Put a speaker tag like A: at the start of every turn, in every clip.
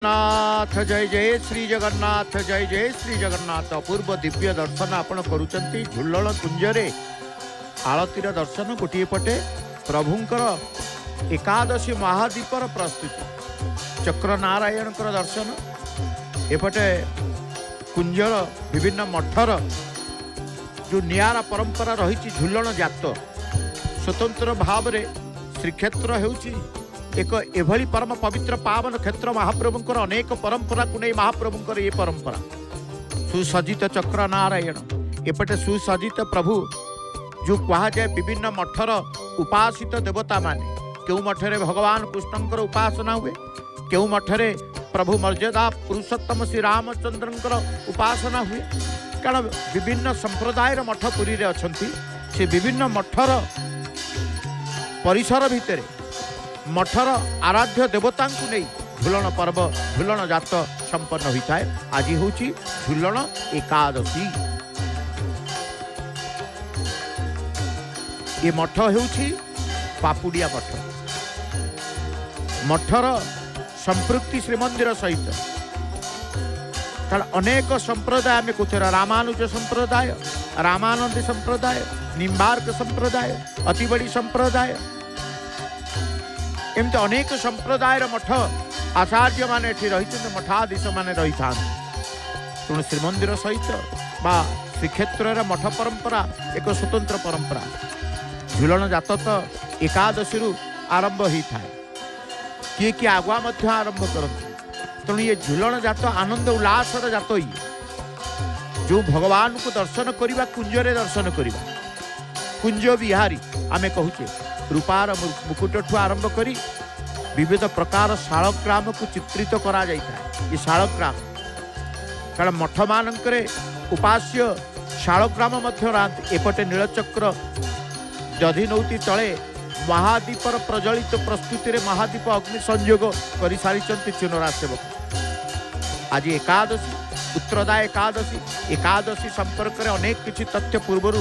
A: नाथ जय जय श्री जगन्नाथ जय जय श्री जगन्नाथ। अपूर्व दिव्य दर्शन आपण करुचंती झुल्लण कुंजरे आलतीर दर्शन गोटे पटे प्रभुंकर एकादशी महादीपर प्रस्तुति चक्र नारायण दर्शन एपटे कुंजर विभिन्न मठर जो नियारा परंपरा रही झुल्लण जात स्वतंत्र भाव श्रीक्षेत्र होउची एक एभली परम पवित्र पावन क्षेत्र महाप्रभुंकर अनेक परंपरा को नहीं महाप्रभुंकर ये परंपरा सुसज्जित चक्र नारायण एपटे सुसज्जित प्रभु जो कहा जाए विभिन्न मठर उपासित देवता माने क्यों मठरे भगवान कृष्णंकर उपासना हुए क्यों मठरे प्रभु मर्यादा पुरुषोत्तम श्री रामचंद्रंकर उपासना हुए कारण विभिन्न संप्रदायर मठ पुरी रे अछंती से विभिन्न मठर परिसर भितर मठर आराध्य देवता को नहीं झुलन पर्व झुलन जात संपन्न होता है। आज हूँ झुलन एकादशी। ये मठ हूँ पापुड़िया मठ मठर संपृक्ति श्रीमंदिर सहित कारण अनेक संप्रदाय आम कहते रामानुज संप्रदाय रामानंदी संप्रदाय निम्बार्क संप्रदाय अति बड़ी संप्रदाय एमती अनेक संप्रदायर मठ आचार्य माने रही मठाधीश माने रही था तेणु श्रीमंदिर सहित बा श्रीक्षेत्र मठ परंपरा एक स्वतंत्र परंपरा झुलन जात तो एकादशी आरंभ होता है किए किए आगुआ आरंभ करते तेणु ये झुलन जात आनंद उल्लासर जात ही जो भगवान को दर्शन करवा कुंजरे दर्शन करवा कुंज विहारी आमे कहूचे रूपार मुकुट ठू आरंभ करी विविध प्रकार शालग्राम को चित्रित करा जाता है। ये शालग्राम कारण मठ मानकरे उपास्य शालग्राम एपटे नीलचक्र दधि नौती तले महादीपर प्रज्वलित प्रस्तुति रे महादीप अग्नि संयोग कर सारी चुनरा सेवक। आज एकादशी उत्तरदा एकादशी संपर्क में अनेक किसी तथ्य पूर्वर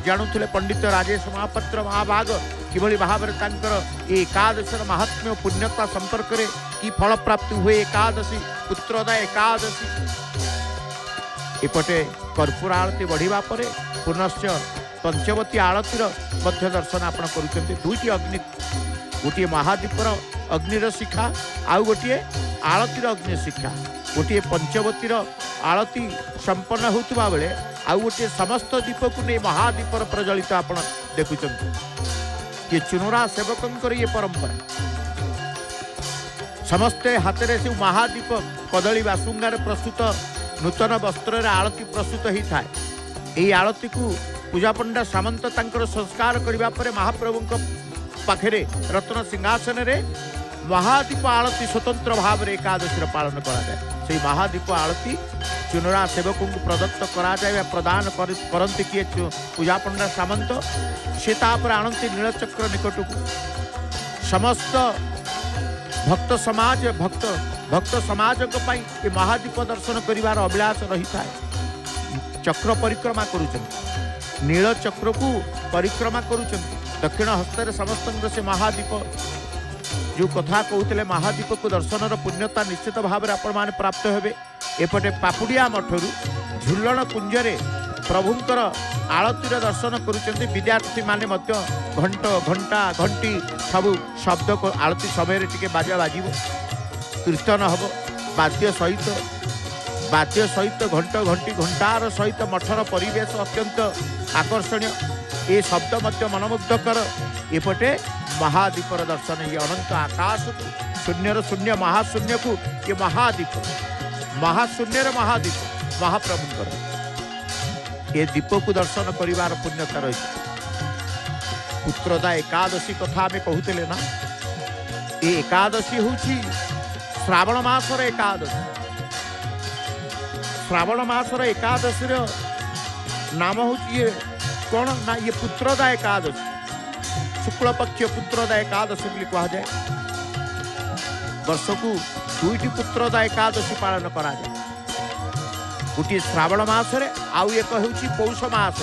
A: जानुले पंडित राजेश महापात्र महाभाग किभली भाव एकादशी महात्म्य पुण्यता संपर्क में कि फल प्राप्ति हुए एकादशी पुत्रदा एकादशी एपटे कर्पूर आरती बढ़िया पर पुनश्च पंचवती आरतीर मध्य दर्शन आपण करुछन्ति दुईटी अग्नि गोटे महादीपर अग्निर शिखा आउ गोटे आरतीर अग्नि शिखा गोटे पंचवतीर आरती संपन्न होता बेले आउ गोटे समस्त दीप को नहीं महादीपर प्रज्वलित आप देखुं ये चुनरा सेवकों ये परंपरा समस्ते हाथ में से महादीप कदली बासुंगार प्रस्तुत नूतन वस्त्र आरती प्रस्तुत होता है। यही आरती को पूजा पंडा सामंत तांकर संस्कार करने पर महाप्रभु पाखे रत्न सिंहासन रे महादीप आरती स्वतंत्र भाव में एकादशी पालन कराए महादीप आरती चुनरा सेवकों को प्रदत्त कराए प्रदान करती किए पूजा पंडा सामंत से आणती नीलचक्र निकट को समस्त भक्त समाज ये महादीप दर्शन कर अभिलाष रही था। चक्र परिक्रमा करुचन नीलचक्र को परिक्रमा करुचन दक्षिण हस्त समस्त से महादीप जो कथा कहते महादीप को दर्शन पुण्यता निश्चित भाव में आपण मैंने प्राप्त हे। एपटे पापुड़िया मठरू झुल्लण कुंजरे प्रभुंकर आरतीर दर्शन करुचंती विद्यार्थी माने मध्य घंट घंटा घंटी सबू शब्द को आरती समय टिके बाजा बाजिबो कीर्तन हम वाद्य सहित घंट घंटी घंटार सहित मठर परिवेश अत्यंत आकर्षणीय ये शब्द मध्य मनमुग्धकर एपटे महादीपर दर्शन ये अनंत आकाश को शून्यर शून्य महाशून्य को ये महादीप महाशून्यर महादीप महाप्रभुंकर ये दीप को दर्शन करिवार पुण्यता रही। पुत्रदा एकादशी कथा आम कहते ना ये एकादशी हूँ श्रावण मासर एकादशी श्रावण मासर एकादशी नाम हूँ ये कौन ना ये पुत्रदा एकादशी शुक्ल पक्ष पुत्रदा एकादशी बोली कह जाए वर्ष को दुईटी पुत्रदा एकादशी पालन करा जाए गोटे श्रावण मासरे आउ एक हूँ पौष मास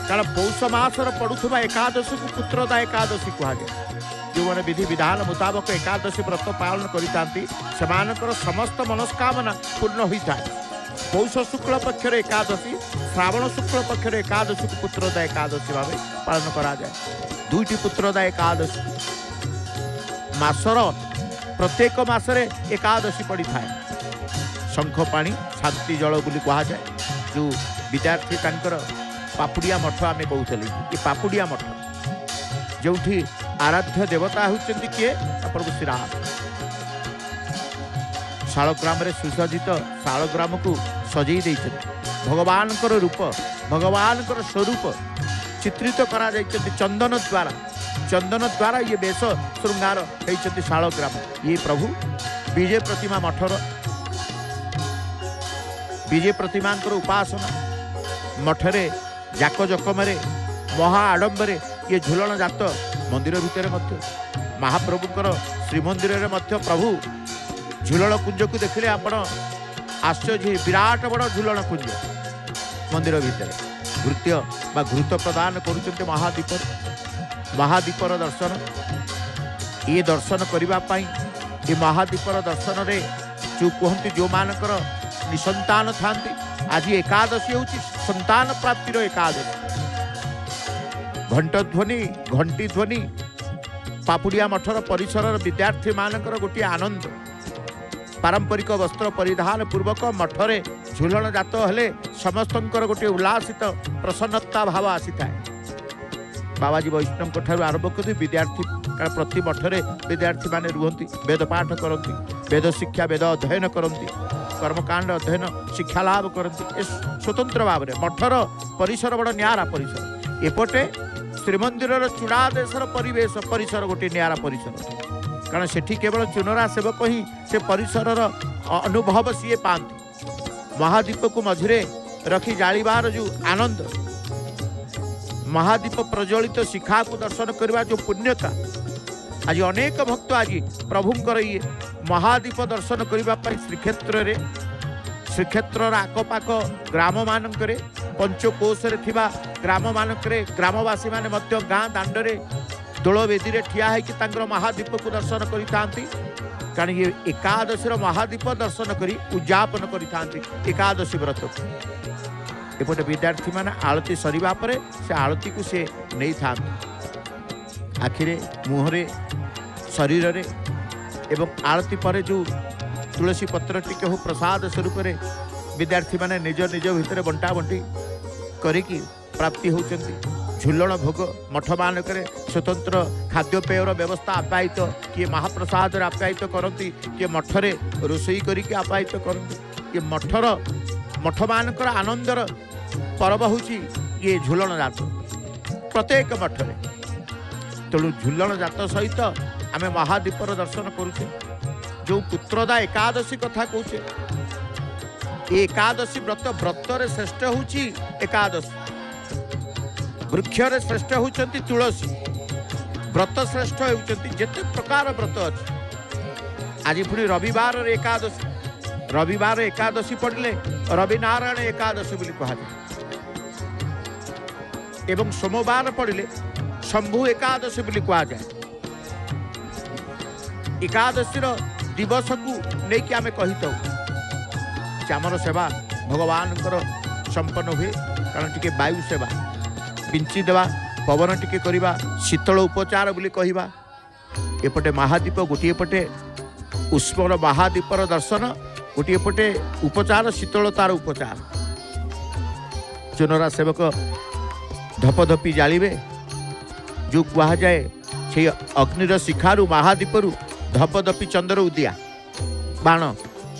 A: कारण पौष मासर पड़ुवा एकादशी को पुत्रदा एकादशी कह जाए जो विधि विधान मुताबक एकादशी व्रत पालन कर समस्त मनस्कामना पूर्ण होता है। पौष शुक्ल पक्षर एकादशी श्रावण शुक्ल पक्षर एकादशी को पुत्रोदय एकादशी भाव पालन करा जाए। दुईटी पुत्रोदय एकादशी मासर प्रत्येक मासरे एकादशी पड़ी थाए। शंख पानी शांति जल बोली कह जाए। जो विद्यार्थी तांकर पापुड़िया मठ आम कहते ये पापुड़िया मठ जो आराध्य देवता होती किए प्रभु श्री राम। शालग्राम सुसज्जित शालग्राम को सजई देते भगवान रूप भगवान स्वरूप चित्रित करा चंदन द्वारा ये बेश श्रृंगार होती शालग्राम। ये प्रभु विजय प्रतिमा मठर विजय प्रतिमा उपासना मठरे जाक जकमरे महा आडंबरे ये झूलन जात मंदिर भितर महाप्रभुकर श्रीमंदिर प्रभु झूलन कुंज को देखिले आपण आश्चर्य। विराट बड़ झूलन कुंज मंदिर भितर घृत्य बा घृत प्रदान करुचंते महादीपर दर्शन। ये दर्शन करने ये महादीपर दर्शन रे जो कहते जो मानकर निसंतान थांती आज एकादशी होची संतान प्राप्तिर एकादशी। घंटी ध्वनि पापुड़िया मठर परिसर विद्यार्थी मानकर गोटे आनंद। पारंपरिक वस्त्र परिधान पूर्वक मठरे झूलन जात हेले समस्तंकर गोटे उल्लासित प्रसन्नता भाव आसी थाए। बाबाजी वैष्णव ठार आरंभ कर विद्यार्थी प्रति मठरे विद्यार्थी माने रुहंती वेद पाठ करती वेद शिक्षा वेद अध्ययन करती कर्मकांड अध्ययन शिक्षा लाभ करती स्वतंत्र भाव में मठर परिसर बड़ न्यारा परिसर। एपटे श्रीमंदिर चूड़ादेशर परिवेश परिसर गोटे न्यारा परिसर कारण सेठी केवल चुनरा सेवक ही से परिसर अनुभव सीए पाती। महादीप को मझिरे रखी जालिबार जो आनंद महादीप प्रज्वलित शिखा को दर्शन करवा जो पुण्यता आज अनेक भक्त आज प्रभुंकर ये महादीप दर्शन करने श्रीक्षेत्र आखपाख ग्राम मानक पंचकोश ग्राम मानक ग्रामवासी माने गाँ दांडे दोल वेदी ठिया है महादीप को दर्शन करी कारण ये एकादशी महादीप दर्शन करी उद्यापन करी एकादशी व्रत को। एपटे विद्यार्थी माने आलती सरिबा परे से आलती को से नहीं था आखिरे मुहरे शरीर रे एवं आलती पर जो तुलसी पत्र टिके हो प्रसाद स्वरूप विद्यार्थी माने निज निज भितर बंटा बंटी करिकी प्राप्ति होचंती। झूलन भोग मठ मानक स्वतंत्र खाद्यपेयर व्यवस्था आप्यायित किए महाप्रसाद आप्यायित करती किए मठरे रोषई करिकी आप्यायित करती। ये मठ मानकर आनंदर पर्व होची ये झूलन जात प्रत्येक मठरे। तेणु झूलन जात सहित आमे महादीपर दर्शन करुचे। जो पुत्रोदा एकादशी कथा कहचे एकादशी व्रत श्रेष्ठ होची एकादशी। वृक्षरे श्रेष्ठ होचंती तुलसी व्रत श्रेष्ठ होचंती जेते प्रकार व्रत अछि। आज पुणी रविवार रविवार एकादशी पड़े रवि नारायण एकादशी बोली कहा एवं सोमवार पड़े शंभु एकादशी बोली कहा जाए। एकादशी दिवस को लेकिन आम कही आमर सेवा भगवान संपन्न हुए कारण टिके वायु सेवा पिंची देवा पवन टिके करवा शीतल उपचार बोली कहवा। एपटे महादीप गोटे पटे उष्मर महादीपर दर्शन गोटे पटे उपचार शीतलतार उपचार। चुनरा सेवक धपधपी जालिबे जो कहा जाए से अग्निर शिखारू महादीपरू धपधपी चंद्र उदिया बाण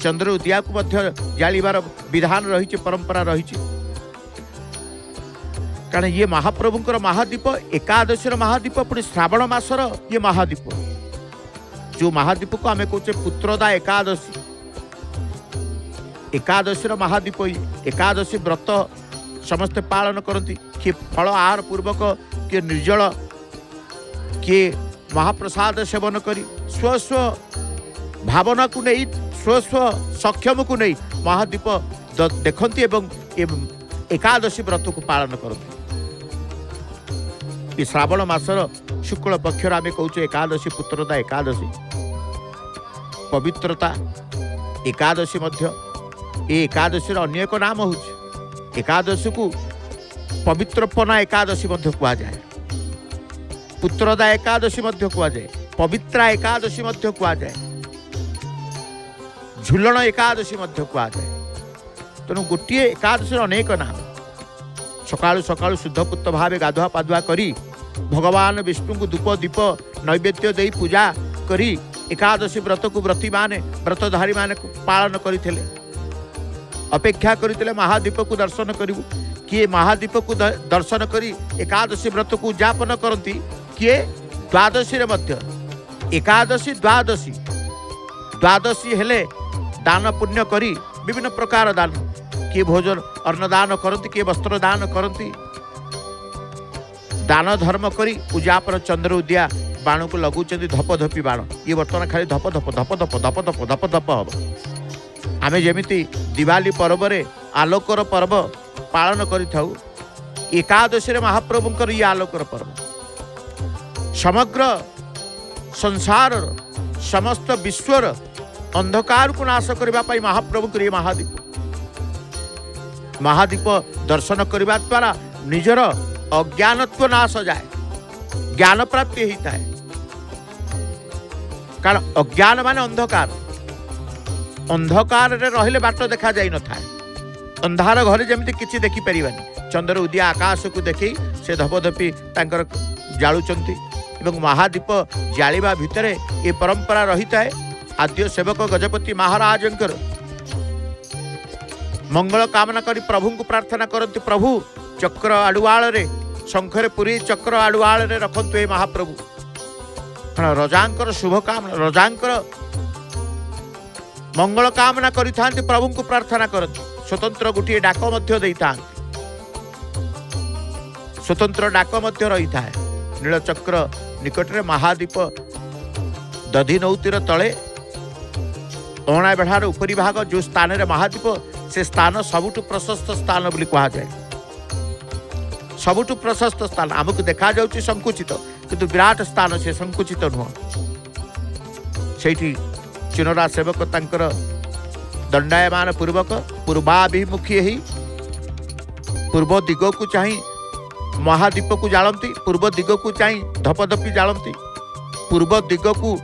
A: चंद्र उदिया को मध्य जालिबार विधान रही परंपरा रही कारण ये महाप्रभुंकर महादीप एकादशी महादीप पुणी श्रावण मासर ये महादीप जो महादीप को आम कहे पुत्रोदा एकादशी एकादशी महादीप एकादशी व्रत समस्ते पालन करती किए फल आहार पूर्वक किए निर्जल किए महाप्रसाद सेवन करी स्व भावना को नहीं स्व सक्षम को नहीं महादीप देखती एवं एकादशी व्रत को पालन करती। ये श्रावण मासर शुक्ल पक्षर आम कहूँ एकादशी पुत्रदा एकादशी पवित्रता एकादशी ये एकादशी अन्य एक नाम हूँ एकादशी को पवित्रपना एकादशी कहुए पुत्रदा एकादशी कहुए पवित्रा एकादशी कहुए झुलण एकादशी कहुए तेणु गोटे एकादशी अनेक नाम सकाळु सकाळु शुद्धपुत्र भाव गाधुआ पाधुआ करी भगवान विष्णु को धूप दीप नैवेद्य दे पूजा करी एकादशी व्रत को व्रती माने व्रतधारी माने पालन करते अपेक्षा करते महादीप को दर्शन करूँ किए महादीप को दर्शन करी एकादशी व्रत को उद्यापन करती किए द्वादशी मध्य एकादशी द्वादशी द्वादशी हेले दान पुण्य करी विभिन्न प्रकार दान किए भोजन अन्नदान करती किए वस्त्र दान करती दान धर्म करी उद्यापन चंद्र उदिया बाण को लगुच धपधपी बाण ये बर्तमान खाली धप धप धप धप धप धप धप धप हम आम जमी दिवाली पर्व आलोकर पर्व पालन करिथाउ एकादशी महाप्रभुंकर ये आलोकर पर्व समग्र संसार समस्त विश्वर अंधकार को नाश करने महाप्रभुंकर ये महादीप दर्शन करने द्वारा निजर अज्ञानत्व नाश जाए ज्ञान प्राप्ति होता है कारण अज्ञान माने अंधकार अंधकार रे रहिले बाट देखा जाई न था अंधार घरे जमी किसी देखी पारानी चंद्र उदिया आकाश को देखी से धपधपी तांकर जालुचंती एवं महादीप जालिबा भितर ये परंपरा रही है आद्य सेवक गजपति महाराजंकर मंगल कामना करी प्रभु को प्रार्थना करती प्रभु चक्र आडुआल रे शंखरे पुरी चक्र आडुआल रे रखंतु हे महाप्रभु रजांकर शुभ कामना रजांकर मंगल कामना करि थांती प्रभु को प्रार्थना करती स्वतंत्र गोटे डाक मध्य देई थांती स्वतंत्र डाक मध्य रही था नीलचक्र निकट रे महादीप दधि नौतीर तले अणा बेढ़ार उपरी भाग जो स्थान रे महादीप से स्थान सबुठु प्रशस्त स्थान बोली कहा जाए सबुठु प्रशस्त स्थान आमको देखा जाउची संकुचित किंतु विराट स्थान से संकुचित नुह सेठी चुनरा सेवक तांकर दंडायमान पूर्वक पूर्वाभिमुखी ही पूर्व दिग को चाही महादीप को जालती पूर्व दिग को चाही धपधपी जालती पूर्व दिग को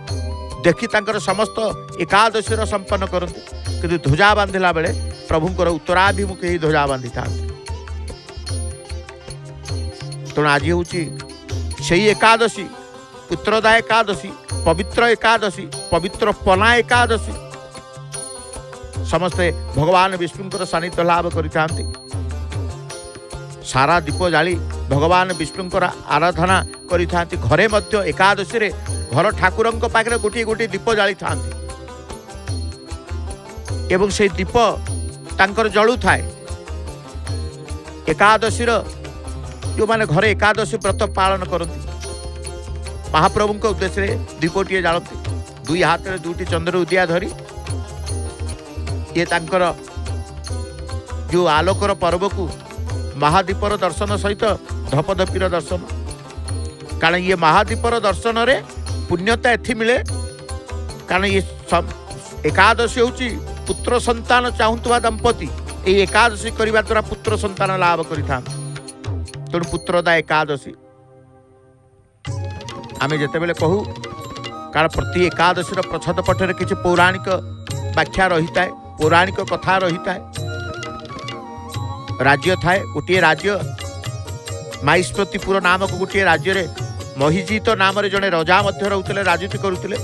A: देखी तांकर समस्त एकादशी संपन्न करती किंतु ध्वजा बांधिला बेले प्रभुंकर उत्तराभिमुखी ही ध्वजा बांधि था तेणु आज हूँ से एकादशी पुत्रदा एकादशी पवित्र पना एकादशी समस्ते भगवान विष्णुंकर सानिध्य लाभ करिथांती सारा दीप जाली भगवान विष्णुंकर आराधना करिथांती घरे मध्य एकादशी रे घर ठाकुरंक पाखरे गोटे गोटे दीप जाली थांती एवं से दीप तांकर जलु थाए एकादशी जो माने घरे एकादशी व्रत पालन करती महाप्रभु के उद्देश्य दीपटीए जालती दुई हाथ में दुटी चंद्र उदिया धरी ये तांकर जो आलोकर पर्व को महादीपर दर्शन सहित धपधपीर दर्शन कारण ये महादीपर दर्शन रे पुण्यता एथि मिले कारण ये एकादशी होची पुत्र संतान चाहूवा दंपति ये एकादशी करने द्वारा पुत्र संतान लाभ करें तेणु पुत्रदा एकादशी आमे जितेबले कहू कारण प्रति एकादशी प्रछद पटरे किसी पौराणिक व्याख्या रही है पौराणिक कथा रही है राज्य थाए गोटे राज्य माइस्पतिपुर नामक गोटे राज्य रे महिजीत नाम जड़े रजा रोते राजनीति करुले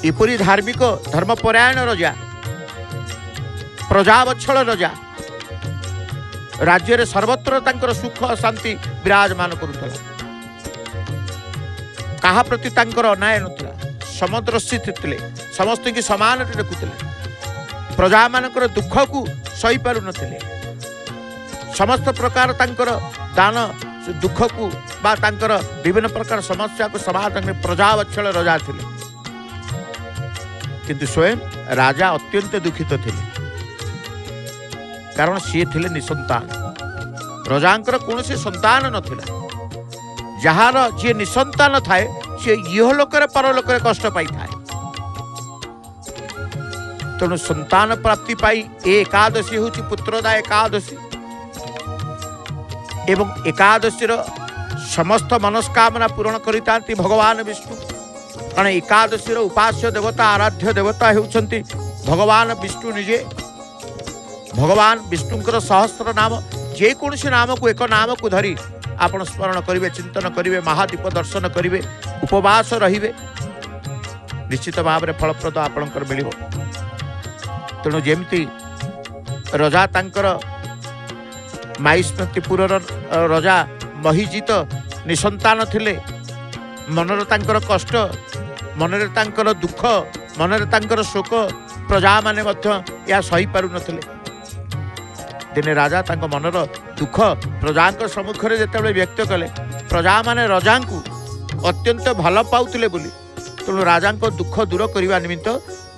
A: एपरी धार्मिक धर्मपरायण रजा प्रजावत्सल रजा राज्य रे सर्वत्र तांकर सुख शांति विराजमान करुला कहा प्रति तांकर अन्याय नथिला समदृष्टि थे समस्त की समान देखुले प्रजा मानकर दुख को सही पारु नथिले समस्त प्रकार तांकर दान दुख को बा तांकर विभिन्न प्रकार समस्या को समाधान में प्रजावत्सल रजा थिले किंतु स्वयं राजा अत्यंत दुखित थे कारण सी थे निसंतान रजांकर कौन संतान नथिला जार जी निसंतान थाए सी इहलोक परलोक कष्ट पाई थाए। तेणु संतान प्राप्ति पाई एकादशी हूँ पुत्रदा एकादशी एवं एकादशी समस्त मनस्कामना पूरण करता भगवान विष्णु। कारण एकादशी उपास्य देवता आराध्य देवता होउछंती भगवान विष्णु निजे। भगवान विष्णुंकर सहस्र नाम जेकोसी नाम को एक नाम को धरी आपण स्मरण करेंगे, चिंतन करेंगे, महादीप दर्शन करेंगे, उपवास रहिबे, निश्चित भाव में फलप्रद आपणकर मिल। तेणु जेमती रजा तांकर माईस्मृतिपुर रजा महिजित निसंतान थिले, मनर तांकर कष्ट, मनरे तांकर दुख, मनरे तांकर शोक प्रजा माने मध्य या सही पारु नथिले। दिने राजा तांको मनर दुख प्रजा सम्मुख में जिते व्यक्त कले, प्रजा माने राजा को अत्यंत भल पाउतिले बोली। तेणु राजा दुख दूर करने निमित्त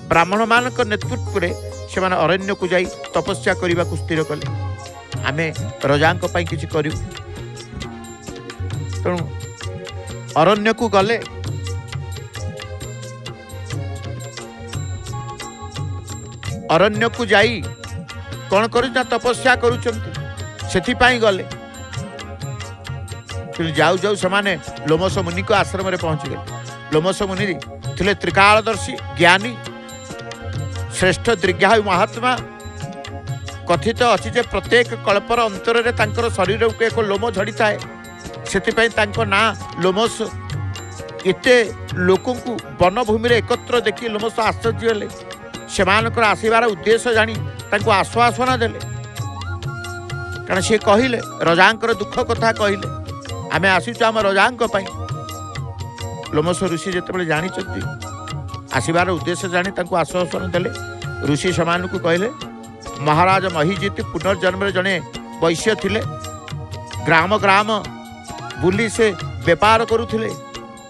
A: ब्राह्मण मान नेतृत्व में से अरण्य को जाई तपस्या करने को स्थिर कले। आमे राजा किसी करूँ। तेणु अरण्य को गले। अरण्य को जाई कौन कर तपस्या करुँच गले। जाऊ जाऊ से लोमस मुनि को आश्रम में पहुंच गए। लोमस मुनि थे त्रिकालदर्शी ज्ञानी श्रेष्ठ दीर्घायु महात्मा। कथित अच्छी जे प्रत्येक कल्पर अंतर में शरीर को एक लोम झड़ी थाए, से ना लोमस। एते लोक वनभूमि एकत्र देखी लोमस आश्चर्य हेले। से आसबार उद्देश्य जानी आश्वासना देले। कारण सी कहले रजांकर दुख कथा कहले, आमे आसीचु आम रजांक पई। लोमस ऋषि जिते जानी आसबार उद्देश्य जानी आश्वासन देले। ऋषि समान को कहले महाराज महिजित पुनर्जन्म जड़े वैश्य थिले। ग्राम ग्राम बुली से बेपार करुथिले।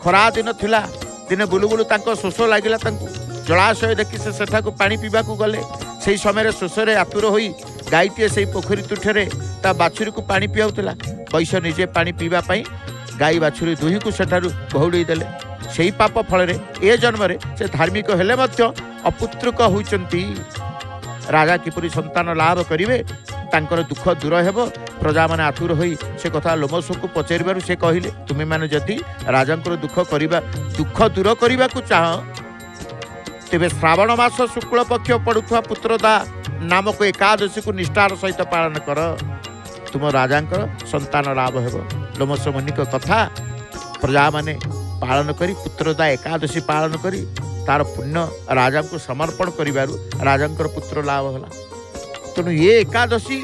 A: खरा दिन थिला, दिने बुलु बुलु शोष लगिला। जलाशय देखी से सेठाकु पानी पीवा गले। से समय शोषरे आतुर होई गाईटे से पोखरी तुठे ता बाछुरी को पानी पियाउतला। वैश्य निजे पानी पीवा पाई गाई बाछुरी दुही को सेठारु घौड़ई देले। सेही पाप फल ए जन्म से धार्मिक हेले मध्य अपुत्रक होइचंती। राजा किपरि संतान लाभ करिवे, तांकर दुख दूर हेबो। प्रजा माने आतुर होई से कथा लोमस को पचारिबारु से कहिले तुमे माने जदि राजांकर दुख दूर करने को चाह, तेबे श्रावण मास शुक्ल पक्ष पड़ुवा पुत्रदा नामक एकादशी को निष्ठार सहित पालन कर, तुम राजांकर संतान लाभ हेबो। लोमस मुनि कथा प्रजा माने पालन करी पुत्रदा एकादशी पालन करी तार पुण्य राजा को समर्पण करिबारु राजांकर पुत्र लाभ होला। तेणु ये एकादशी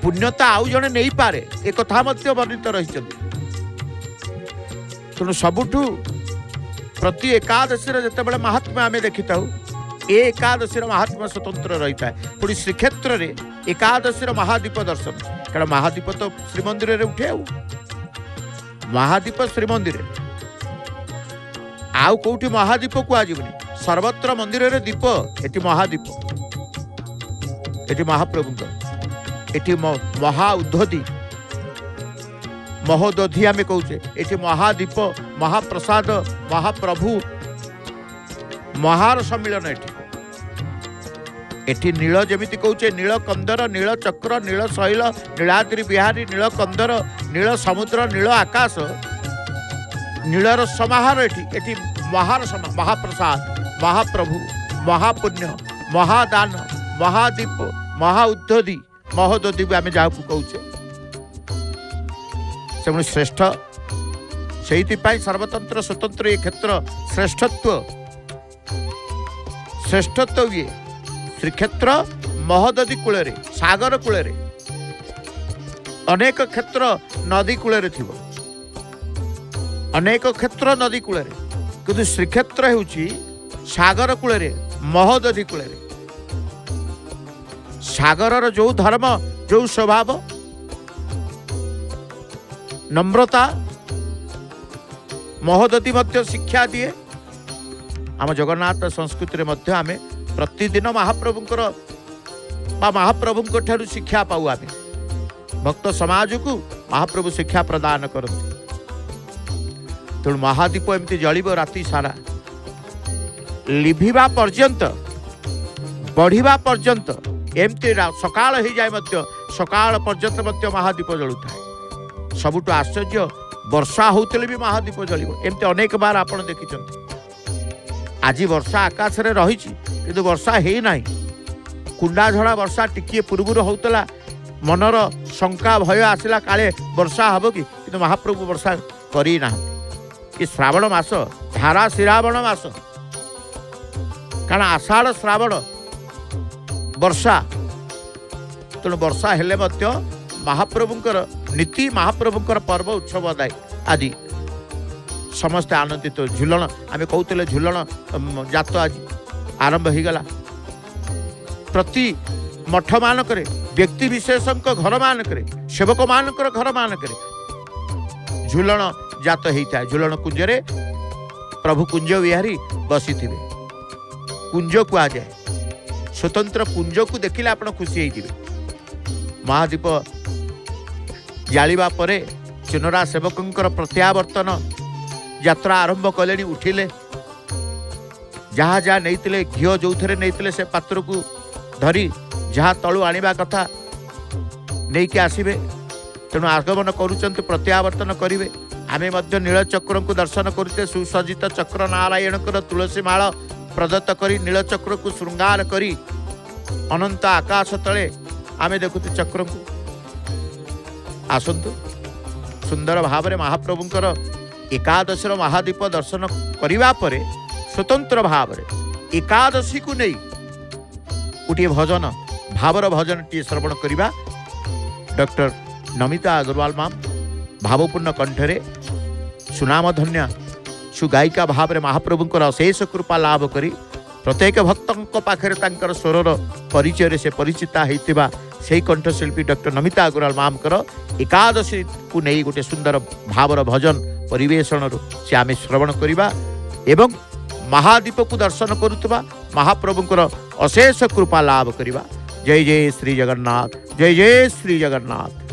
A: पुण्यता आउ जने नहीं पारे, एक कथा मध्य वर्णित रही। तेणु सबुठु प्रति एकादशी जितेबाला महात्मा आम देखी था, ए एकादशी महात्मा स्वतंत्र रही है। पुणी श्रीक्षेत्र में एकादशी महादीप दर्शन, कारण महादीप तो श्रीमंदिर में उठे। महादीप श्रीमंदिर आउ कौटी महादीप कहुनि, सर्वत्र मंदिर रे दीप। एटी महादीप, एटी महाप्रभु, एटी महा उद्धति महोदधि आम कौचे। एटी महादीप, महाप्रसाद, महाप्रभु, महार सम्मिलन। एटी नील जमिति कौचे, नील कंदर, नील चक्र, नील शैल, नीलाद्रि बिहारी, नील कंदर, नील समुद्र, नील आकाश, नीलर समाहार। एटी महार महाप्रसाद, महाप्रभु, महापुण्य, महादान, महादीप, महाउद्धति, महोदधि आम जहाँ कौचे से श्रेष्ठ। से सर्वतंत्र स्वतंत्र ये क्षेत्र श्रेष्ठत्व ये श्रीक्षेत्र महोदधि कूल सागर कूल अनेक क्षेत्र नदी कूल अनेक क्षेत्र नदी कूल, किंतु श्रीक्षेत्र होउची सागर कूल महोदधि कूल। सागर जो धर्म, जो स्वभाव, नम्रता महोदधि मध्य शिक्षा दिए। आम जगन्नाथ संस्कृति रे मध्य आमे प्रतिदिन महाप्रभुंकर महाप्रभुंक ठारू शिक्षा पाऊ। आमे भक्त समाज को महाप्रभु शिक्षा प्रदान करते। तेणु महादीप एमती जलिब राति सारा लिभिबा पर्यंत बढ़िबा पर्यंत एमती सकाळ हो जाए सकाळ पर्यंत महादीप जलुए सबुठ आश्चर्य वर्षा होते भी महादीप जलिब एमती अनेक बार आप देखी आज वर्षा आकाश रे रही किंतु वर्षा है ना कुंडा झड़ा वर्षा टिकिए पूर्व होता मनर शंका भय आसला काले वर्षा हम कि किंतु महाप्रभु वर्षा करना कि श्रावण मास धारा श्रावण मास कारण आषाढ़ श्रावण वर्षा तेणु वर्षा हेले महाप्रभुंकर नीति महाप्रभुंकर पर्व उत्सव दाय आदि समस्ते आनंदित झुलन आम कहते झुलन जात आज आरंभ हो गला प्रति मठ मानक व्यक्ति विशेष घर मानक सेवक मानकर घर मानक झुलन जात होता है झुलन कुंजरे प्रभु कुंज विहारी बसी थे कुंज कह जाए स्वतंत्र कुंज को देखिले आप खुशी होते महादीप जालिबा परे चुनरा सेवकंकर प्रत्यावर्तन यात्रा आरंभ कले उठिले जहाँ जहाँ नहीं घीओ जो थे नहीं से पात्र को धरी जहाँ तलु आनिबा कथा नहीं कि आसबे तेणु आगमन करुचंत प्रत्यावर्तन करेंगे आमे मध्य नीलचक्र को दर्शन करते सुसज्जित चक्र नारायण तुलसी माल प्रदत्त करी नीलचक्र को श्रृंगार करी अनंत आकाश तले आमे देखुते चक्र को आसतु सुंदर भाव में महाप्रभुंकर एकादशी महादीप दर्शन करिबा परे स्वतंत्र भाव में एकादशी को नहीं गोटे भजन भावर भजन टी श्रवण करिबा डॉक्टर नमिता अग्रवाल माम भावपूर्ण कंठरे सुनामधन्य सुगायिका भाव में महाप्रभुंकर अशेष कृपा लाभ करी प्रत्येक भक्तों पाखे तांकर स्वरर परिचय से परिचिता होइतिबा से कंठशिल्पी डॉक्टर नमिता अग्रवाल मामकर एकादशी को नहीं गोटे सुंदर भावर भजन परिवेषण से आम श्रवण करिबा एवं महादीप को दर्शन करुवा महाप्रभुंकर अशेष कृपा लाभ करिबा। जय जय श्री जगन्नाथ, जय जय श्री जगन्नाथ।